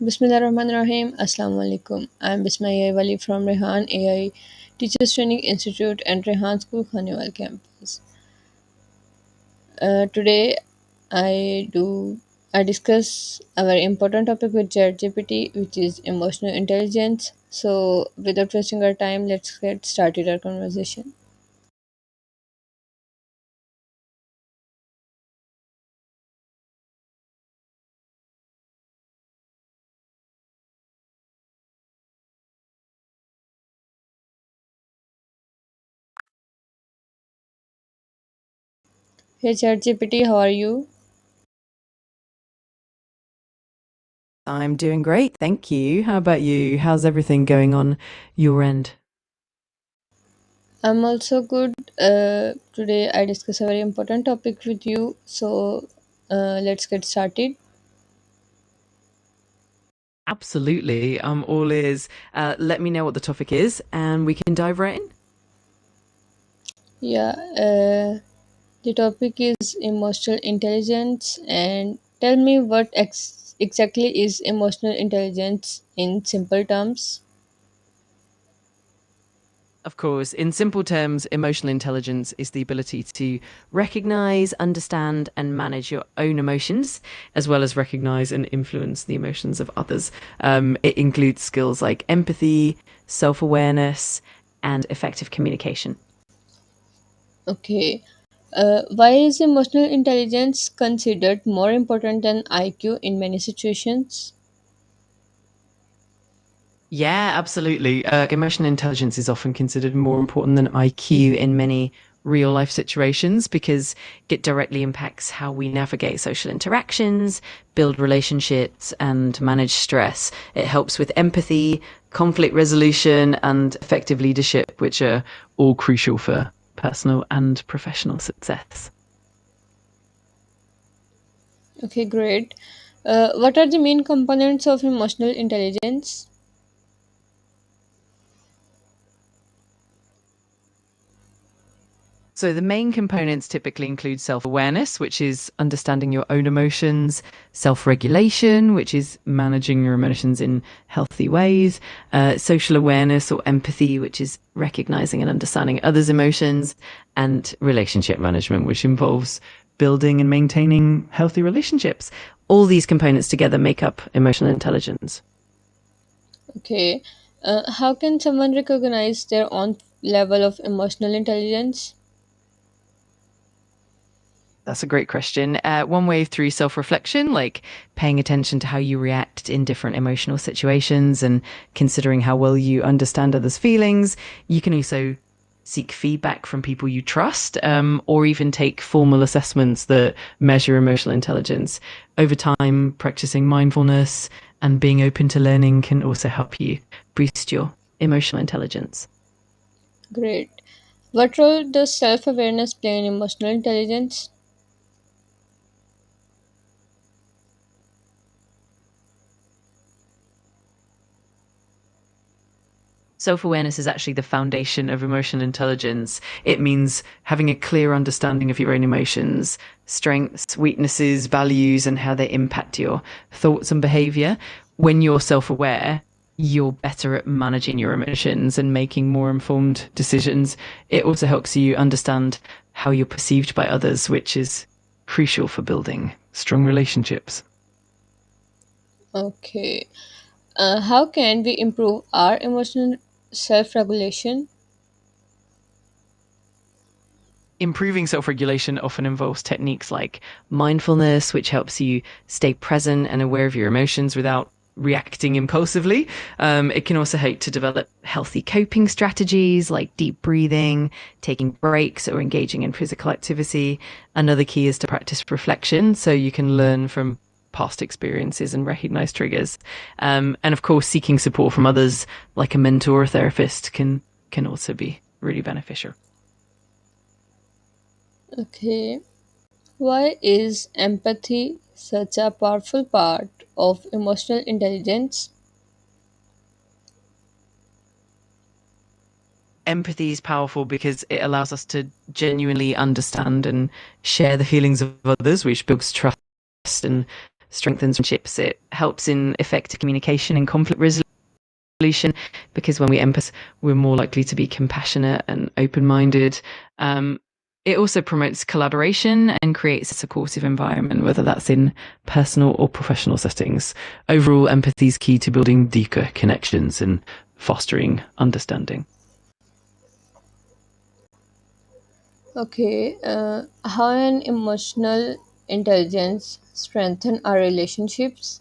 Bismillahirrahmanirrahim. Assalamu alaikum. I'm Bismaya Wali from Rehan AI Teachers Training Institute and Rehan School Khanewal campus. Today I discuss a very important topic with Chatgpt, which is emotional intelligence. So without wasting our time, let's get started our conversation. Hey Chatgpt, how are you? I'm doing great, thank you. How about you? How's everything going on your end? I'm also good. Today I discuss a very important topic with you. So let's get started. Absolutely. I'm all ears. Let me know what the topic is and we can dive right in. Yeah, the topic is emotional intelligence, and tell me what exactly is emotional intelligence in simple terms. Of course, in simple terms, emotional intelligence is the ability to recognize, understand, and manage your own emotions, as well as recognize and influence the emotions of others. It includes skills like empathy, self awareness, and effective communication. Okay, why is emotional intelligence considered more important than IQ in many situations? Yeah, absolutely. Emotional intelligence is often considered more important than IQ in many real life situations because it directly impacts how we navigate social interactions, build relationships, and manage stress. It helps with empathy, conflict resolution, and effective leadership, which are all crucial for personal and professional success. Okay, great. What are the main components of emotional intelligence? So, the main components typically include self awareness, which is understanding your own emotions, self regulation, which is managing your emotions in healthy ways, social awareness or empathy, which is recognizing and understanding others' emotions, and relationship management, which involves building and maintaining healthy relationships. All these components together make up emotional intelligence. Okay, how can someone recognize their own level of emotional intelligence? That's a great question. One way through self reflection, like paying attention to how you react in different emotional situations and considering how well you understand others' feelings. You can also seek feedback from people you trust, or even take formal assessments that measure emotional intelligence. Over time, practicing mindfulness and being open to learning can also help you boost your emotional intelligence. Great. What role does self awareness play in emotional intelligence? Self awareness is actually the foundation of emotional intelligence. It means having a clear understanding of your own emotions, strengths, weaknesses, values, and how they impact your thoughts and behavior. When you're self aware, you're better at managing your emotions and making more informed decisions. It also helps you understand how you're perceived by others, which is crucial for building strong relationships. Okay. How can we improve our emotional self regulation? Improving self regulation often involves techniques like mindfulness, which helps you stay present and aware of your emotions without reacting impulsively. It can also help to develop healthy coping strategies like deep breathing, taking breaks, or engaging in physical activity. Another key is to practice reflection so you can learn from past experiences and recognize triggers. And of course, seeking support from others, like a mentor or therapist, can also be really beneficial. Okay. Why is empathy such a powerful part of emotional intelligence? Empathy is powerful because it allows us to genuinely understand and share the feelings of others, which builds trust and strengthens friendships. It helps in effective communication and conflict resolution because when we empathize, we're more likely to be compassionate and open-minded. Um, it also promotes collaboration and creates a supportive environment, whether that's in personal or professional settings. Overall, empathy is key to building deeper connections and fostering understanding. Okay, how an emotional intelligence strengthen our relationships?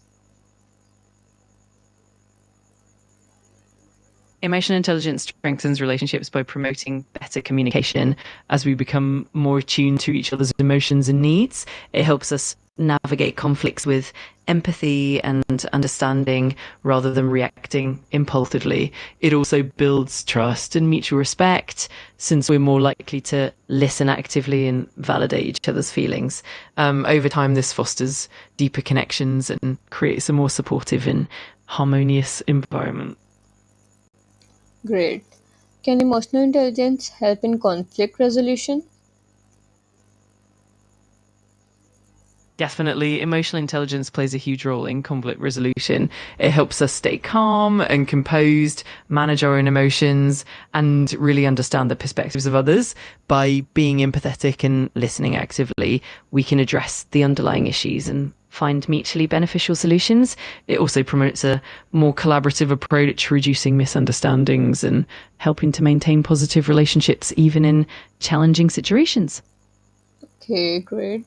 Emotional intelligence strengthens relationships by promoting better communication as we become more attuned to each other's emotions and needs. It helps us navigate conflicts with empathy and understanding rather than reacting impulsively. It also builds trust and mutual respect since we're more likely to listen actively and validate each other's feelings. Over time, this fosters deeper connections and creates a more supportive and harmonious environment. Great. Can emotional intelligence help in conflict resolution? Definitely, emotional intelligence plays a huge role in conflict resolution. It helps us stay calm and composed, manage our own emotions, and really understand the perspectives of others. By being empathetic and listening actively, we can address the underlying issues and find mutually beneficial solutions. It also promotes a more collaborative approach, reducing misunderstandings and helping to maintain positive relationships even in challenging situations. Okay, great.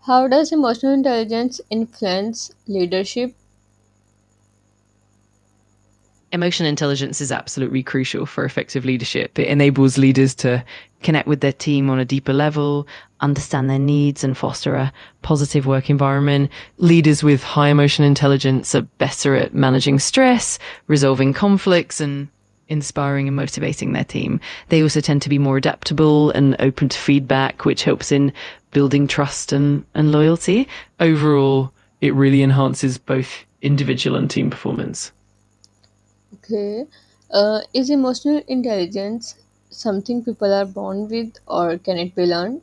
How does emotional intelligence influence leadership? Emotional intelligence is absolutely crucial for effective leadership. It enables leaders to connect with their team on a deeper level, understand their needs, and foster a positive work environment. Leaders with high emotional intelligence are better at managing stress, resolving conflicts, and inspiring and motivating their team. They also tend to be more adaptable and open to feedback, which helps in building trust and loyalty. Overall, it really enhances both individual and team performance. Okay. Is emotional intelligence something people are born with or can it be learned?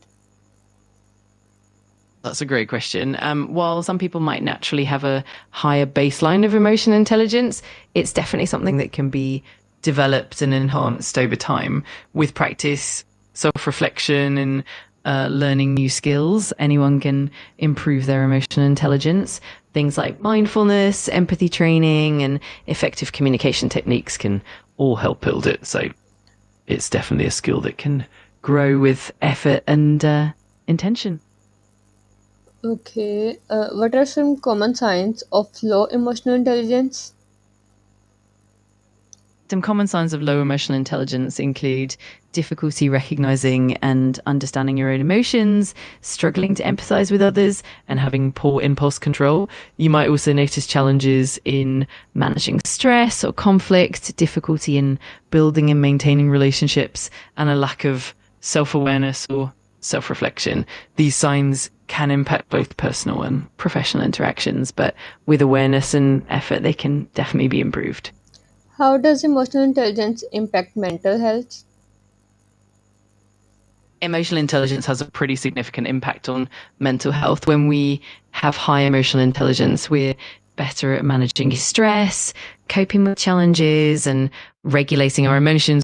That's a great question. While some people might naturally have a higher baseline of emotional intelligence, it's definitely something that can be developed and enhanced over time with practice, self reflection, and learning new skills. Anyone can improve their emotional intelligence. Things like mindfulness, empathy training, and effective communication techniques can all help build it. So it's definitely a skill that can grow with effort and intention. Okay. What are some common signs of low emotional intelligence? Some common signs of low emotional intelligence include difficulty recognizing and understanding your own emotions, struggling to empathize with others, and having poor impulse control. You might also notice challenges in managing stress or conflict, difficulty in building and maintaining relationships, and a lack of self awareness or self reflection. These signs can impact both personal and professional interactions, but with awareness and effort, they can definitely be improved. How does emotional intelligence impact mental health? Emotional intelligence has a pretty significant impact on mental health. When we have high emotional intelligence, we're better at managing stress, coping with challenges, and regulating our emotions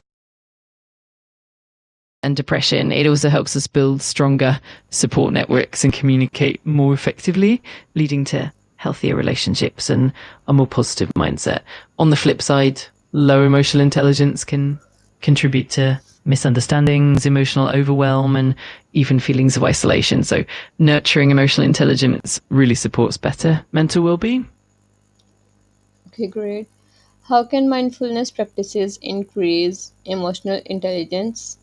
and depression. It also helps us build stronger support networks and communicate more effectively, leading to healthier relationships and a more positive mindset. On the flip side, low emotional intelligence can contribute to misunderstandings, emotional overwhelm, and even feelings of isolation. So, nurturing emotional intelligence really supports better mental well being. Okay, great. How can mindfulness practices increase emotional intelligence?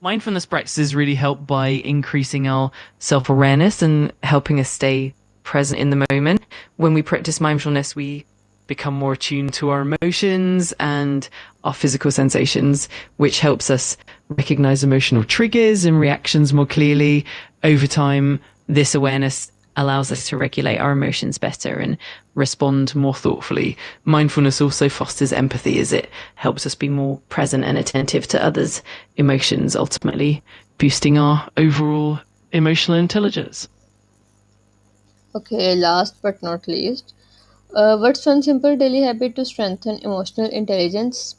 Mindfulness practices really help by increasing our self awareness and helping us stay present in the moment. When we practice mindfulness, we become more attuned to our emotions and our physical sensations, which helps us recognize emotional triggers and reactions more clearly. Over time, this awareness allows us to regulate our emotions better and respond more thoughtfully. Mindfulness also fosters empathy as it helps us be more present and attentive to others' emotions, ultimately boosting our overall emotional intelligence. Okay, last but not least, what's one simple daily habit to strengthen emotional intelligence?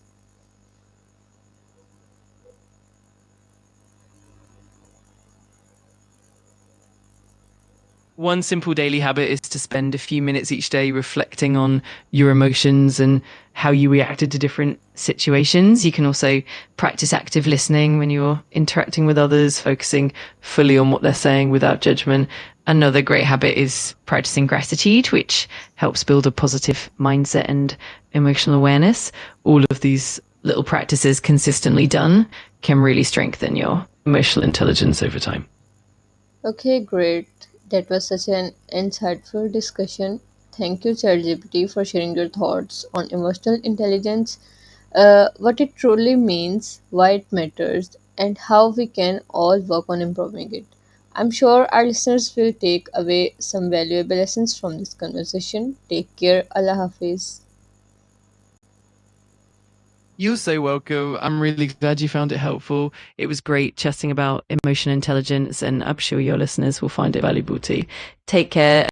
One simple daily habit is to spend a few minutes each day reflecting on your emotions and how you reacted to different situations. You can also practice active listening when you're interacting with others, focusing fully on what they're saying without judgment. Another great habit is practicing gratitude, which helps build a positive mindset and emotional awareness. All of these little practices consistently done can really strengthen your emotional intelligence over time. Okay, great. That was such an insightful discussion. Thank you, ChatGPT, for sharing your thoughts on emotional intelligence, what it truly means, why it matters, and how we can all work on improving it. I'm sure our listeners will take away some valuable lessons from this conversation. Take care. Allah Hafiz. You're so welcome. I'm really glad you found it helpful. It was great chatting about emotional intelligence, and I'm sure your listeners will find it valuable too. Take care.